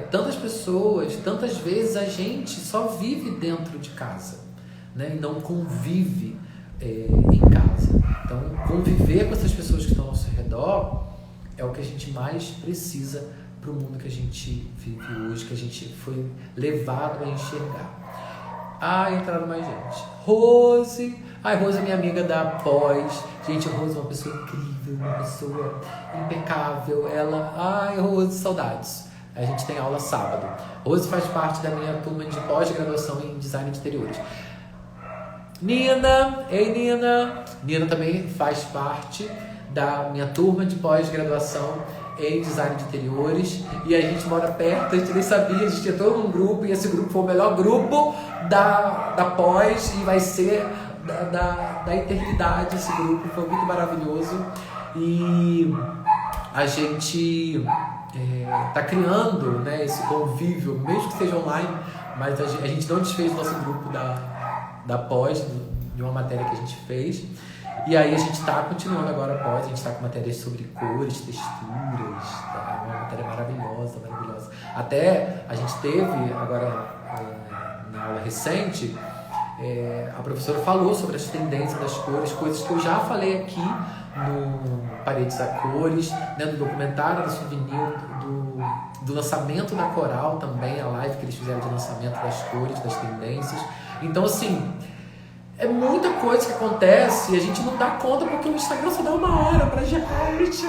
Tantas pessoas, tantas vezes a gente só vive dentro de casa, né? E não convive em casa. Então, conviver com essas pessoas que estão ao nosso redor é o que a gente mais precisa para o mundo que a gente vive hoje, que a gente foi levado a enxergar. Entraram mais gente. Rose, A Rose é minha amiga da pós. Gente, a Rose é uma pessoa incrível, uma pessoa impecável. Ela, ai, Rose, saudades. A gente tem aula sábado. Rose faz parte da minha turma de pós-graduação em design de interiores. Nina, ei Nina. Nina também faz parte da minha turma de pós-graduação em design de interiores. E a gente mora perto, a gente nem sabia, a gente tinha todo um grupo. E esse grupo foi o melhor grupo da pós e vai ser da eternidade. Esse grupo foi muito maravilhoso. E a gente tá criando, né, esse convívio, mesmo que seja online, mas a gente não desfez o nosso grupo da pós, de uma matéria que a gente fez. E aí a gente está continuando agora após, a gente está com matérias sobre cores, texturas, tá? Uma matéria maravilhosa, maravilhosa. Até a gente teve agora na aula recente, a professora falou sobre as tendências das cores, coisas que eu já falei aqui no Paredes a Cores, né, no documentário do Souvenir, do lançamento da Coral também, a live que eles fizeram de lançamento das cores, das tendências. Então, assim, é muita coisa que acontece e a gente não dá conta porque o Instagram só dá 1 hora pra gente,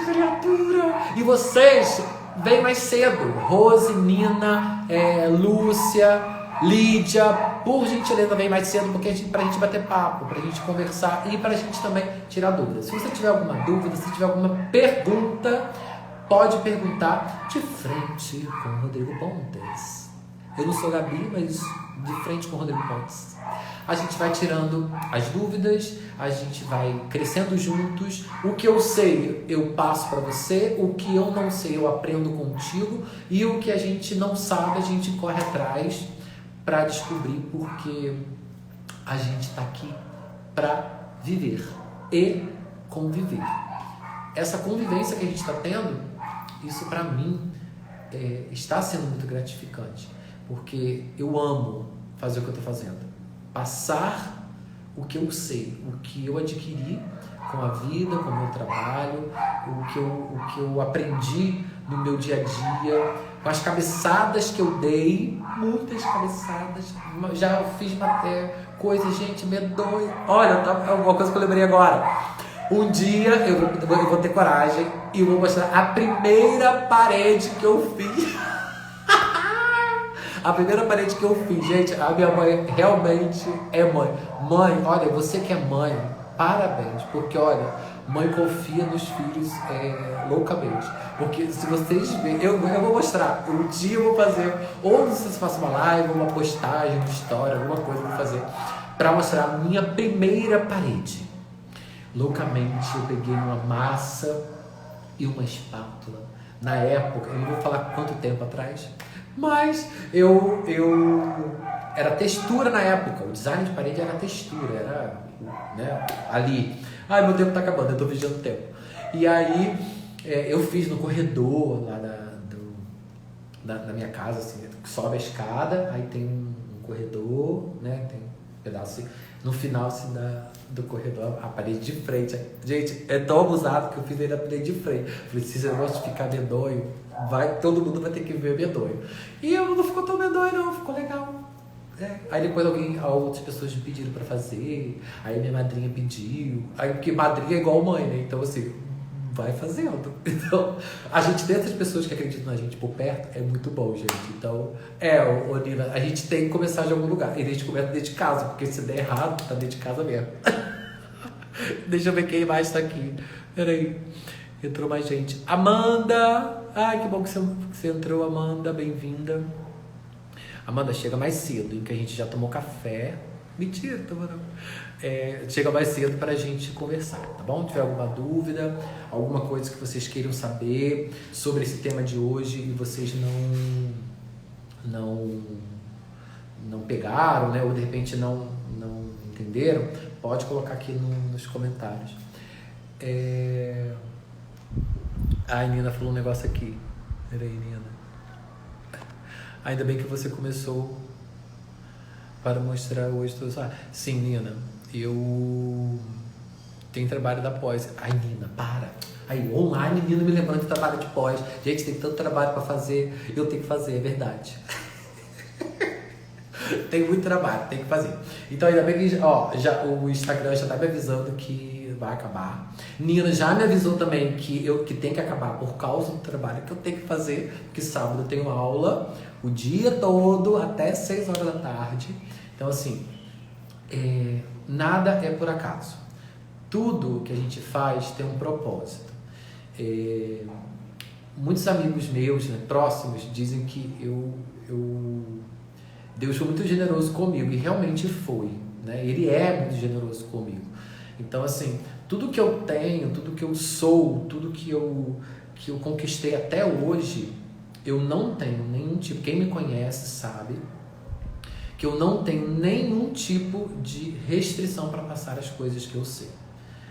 criatura. E vocês vêm mais cedo. Rose, Nina, Lúcia, Lídia, por gentileza, vem mais cedo porque pra gente bater papo, pra gente conversar e pra gente também tirar dúvidas. Se você tiver alguma dúvida, se tiver alguma pergunta, pode perguntar de frente com o Rodrigo Pontes. Eu não sou Gabi, mas de frente com o Rodrigo Pontes. A gente vai tirando as dúvidas, a gente vai crescendo juntos. O que eu sei, eu passo para você. O que eu não sei, eu aprendo contigo. E o que a gente não sabe, a gente corre atrás para descobrir, porque a gente está aqui para viver e conviver. Essa convivência que a gente está tendo, isso para mim está sendo muito gratificante, porque eu amo fazer o que eu estou fazendo. Passar o que eu sei, o que eu adquiri com a vida, com o meu trabalho, o que eu aprendi no meu dia a dia, com as cabeçadas que eu dei, muitas cabeçadas, já fiz coisa, gente, medonha. Olha, uma coisa que eu lembrei agora. Um dia eu vou ter coragem e vou mostrar a primeira parede que eu fiz. A primeira parede que eu fiz, gente, a minha mãe realmente é mãe. Mãe, olha, você que é mãe, parabéns, porque olha, mãe confia nos filhos loucamente. Porque se vocês verem, eu vou mostrar, um dia eu vou fazer, ou não sei se faço uma live, uma postagem, uma história, alguma coisa eu vou fazer, pra mostrar a minha primeira parede. Loucamente eu peguei uma massa e uma espátula. Na época, eu não vou falar quanto tempo atrás, mas eu era textura na época, o design de parede era textura, era, né, ali. Ai, meu tempo tá acabando, eu tô vigiando o tempo. E aí eu fiz no corredor lá da minha casa, assim, sobe a escada, aí tem um corredor, né, tem um pedaço assim, no final assim, do corredor, a parede de frente. Gente, é tão abusado que eu fiz aí na parede de frente. Falei, se esse negócio ficar medonho, todo mundo vai ter que ver medonho. E eu não ficou tão medonho não, ficou legal. Aí depois outras pessoas me pediram pra fazer, aí minha madrinha pediu, aí porque madrinha é igual mãe, né? Então assim, vai fazendo. Então, a gente tem essas pessoas que acreditam na gente por perto, é muito bom, gente. Então, Nina, a gente tem que começar de algum lugar. E a gente começa dentro de casa, porque se der errado, tá dentro de casa mesmo. Deixa eu ver quem mais tá aqui. Peraí. Entrou mais gente. Amanda! Ai, que bom que você entrou, Amanda. Bem-vinda. Amanda, chega mais cedo, em que a gente já tomou café. Mentira, tomou não. Chega mais cedo pra gente conversar, tá bom? Se tiver alguma dúvida, alguma coisa que vocês queiram saber sobre esse tema de hoje e vocês não pegaram, né? Ou de repente não entenderam, pode colocar aqui nos comentários. A Nina falou um negócio aqui. Peraí, Nina. Ainda bem que você começou para mostrar hoje. Sim, Nina. Eu tenho trabalho da pós. Ai, Nina, para. Aí, online, Nina me lembrando de trabalho de pós. Gente, tem tanto trabalho para fazer. Eu tenho que fazer, é verdade. Tem muito trabalho, tem que fazer. Então ainda bem que o Instagram já tá me avisando que vai acabar. Nina já me avisou também que tem que acabar por causa do trabalho que eu tenho que fazer, porque sábado eu tenho aula o dia todo até 6 horas da tarde. Então assim, nada é por acaso. Tudo que a gente faz tem um propósito. Muitos amigos meus, né, próximos, dizem que Deus foi muito generoso comigo, e realmente foi, né? Ele é muito generoso comigo. Então, assim, tudo que eu tenho, tudo que eu sou, tudo que eu conquistei até hoje, eu não tenho nenhum tipo, quem me conhece sabe, que eu não tenho nenhum tipo de restrição para passar as coisas que eu sei.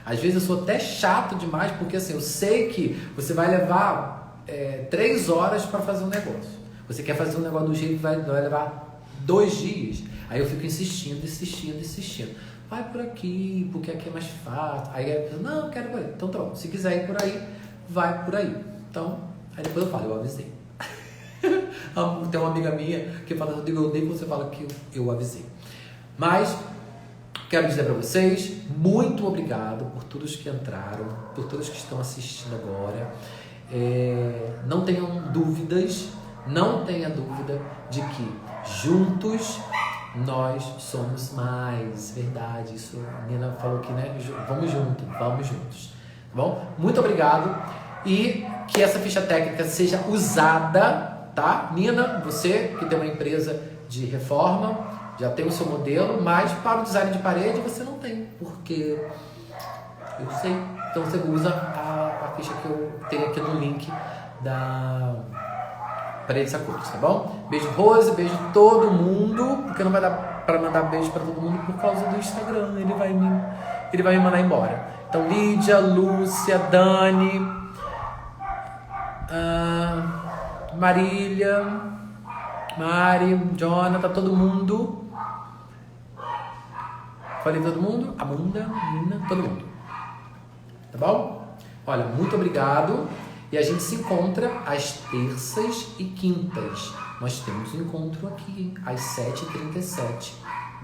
Às vezes eu sou até chato demais, porque assim, eu sei que você vai levar 3 horas para fazer um negócio. Você quer fazer um negócio do jeito que vai levar 2 dias. Aí eu fico insistindo. Vai por aqui, porque aqui é mais fácil. Aí eu não, quero por aí. Então tá bom, se quiser ir por aí, vai por aí. Então, aí depois eu falo, eu avisei. Tem uma amiga minha que fala, Rodrigo, eu odeio quando você fala que eu avisei. Mas quero dizer para vocês, muito obrigado por todos que entraram, por todos que estão assistindo agora. Não tenha dúvida de que juntos nós somos mais. Verdade, isso a Nina falou que, né? Vamos juntos. Tá bom? Muito obrigado e que essa ficha técnica seja usada, tá? Nina, você que tem uma empresa de reforma, já tem o seu modelo, mas para o design de parede você não tem, porque eu sei. Então você usa a ficha que eu tenho aqui no link da Paredes Acústicas, tá bom? Beijo Rose, beijo todo mundo, porque não vai dar para mandar beijo para todo mundo por causa do Instagram, ele vai me mandar embora. Então Lídia, Lúcia, Dani, Marília, Mari, Jonathan, todo mundo. Falei todo mundo? Amanda, Nina, todo mundo. Tá bom? Olha, muito obrigado. E a gente se encontra às terças e quintas. Nós temos um encontro aqui às 7h37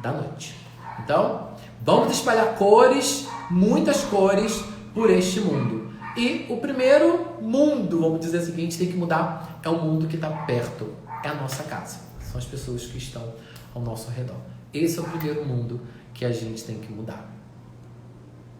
da noite. Então, vamos espalhar cores, muitas cores, por este mundo. E o primeiro mundo, vamos dizer assim, que a gente tem que mudar, é o mundo que está perto. É a nossa casa. São as pessoas que estão ao nosso redor. Esse é o primeiro mundo que a gente tem que mudar.